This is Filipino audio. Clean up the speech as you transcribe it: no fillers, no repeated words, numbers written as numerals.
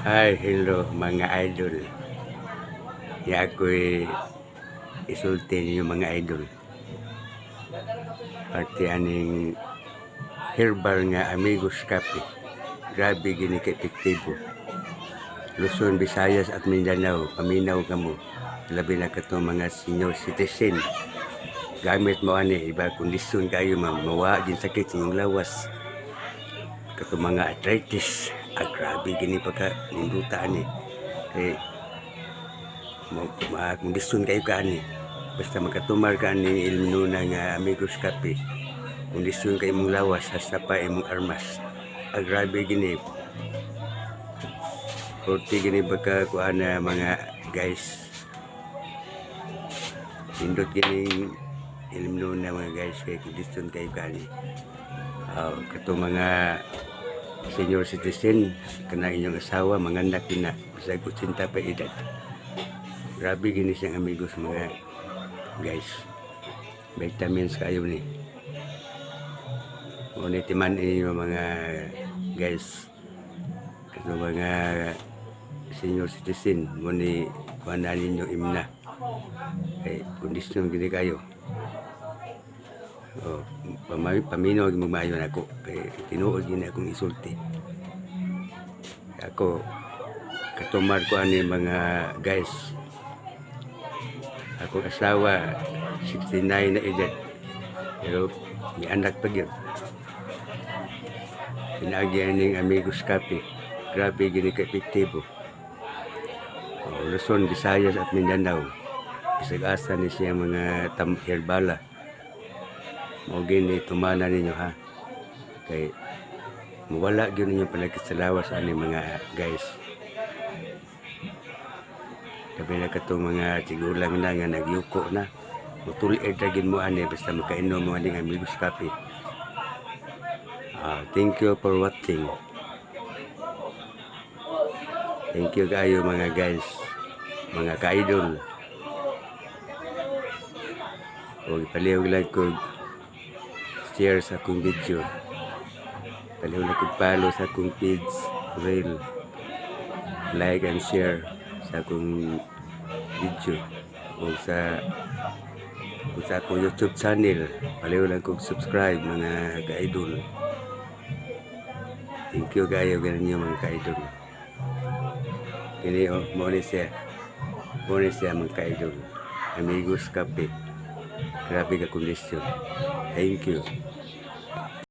Hi, hello mga idol. Ya ako'y isulti ninyo mga idol. Parte aning herbal nga Amigos Cafe. Grabe gini ka epektibo. Luzon, Visayas at Mindanao, paminaw kamo. Labi na katong mga senior citizen. Gamit mo ani, iba kondisyon kayo mawa din sakit sa inyong lawas. Katong mga arthritis. Grabe gini pagka ninduta ani. Kay kondisyon kayo ka ani. Basta makatumar ka ni Ilminuna nga Amigos Cafe. Kondisyon kayo mong lawas, hasta pa imong armas. Grabe gini. Korte gini baka kuha na mga guys. Pindot gini Ilminuna mga guys, kay kondisyon kayo ka ani. Kato mga senior citizen, kana inyong asawa, mga anak na, basta 80 pa edad. Grabe gini siyang Amigos mga guys. Vitamins kayo ni. Ngunit timan inyo mga guys. Kato mga senior citizen, ngunit kuhanan ninyo imna. Ay, kondisyon gini kayo. Paminaw magmayo na ako. Kaya tinuod gini akong isulti. Ako, katumar ko ani mga guys. Akong asawa, 69 na edad. Pero may anak pa yun. Pinagyan ng Amigos Cafe. Grabe gini ka epektibo. Luzon, Visayas at Mindanao. Isag-asa ni siya mga herbala. Mugin ni tumana ninyo ha. Kay mawala gyud ninyo palagi sa lawas ani mga guys. Sabi na katong mga tigulang na nga nagyuko na. Mutulid ra gid mo ani basta makainom mo ani ng Amigos Cafe. Thank you for watching. Thank you kayo mga guys, mga ka-idol. Huwag palihog lang kong share sa akong video. Palihog lang kong follow sa akong page, reel. Like and share sa akong video. O sa akong YouTube channel. Palihog lang kong subscribe mga ka-idol. Thank you kayo ganyan mga ka-idol. Kini mo ni siya mga ka-idol. Amigos Cafe. Grabe ka kondisyon. Thank you.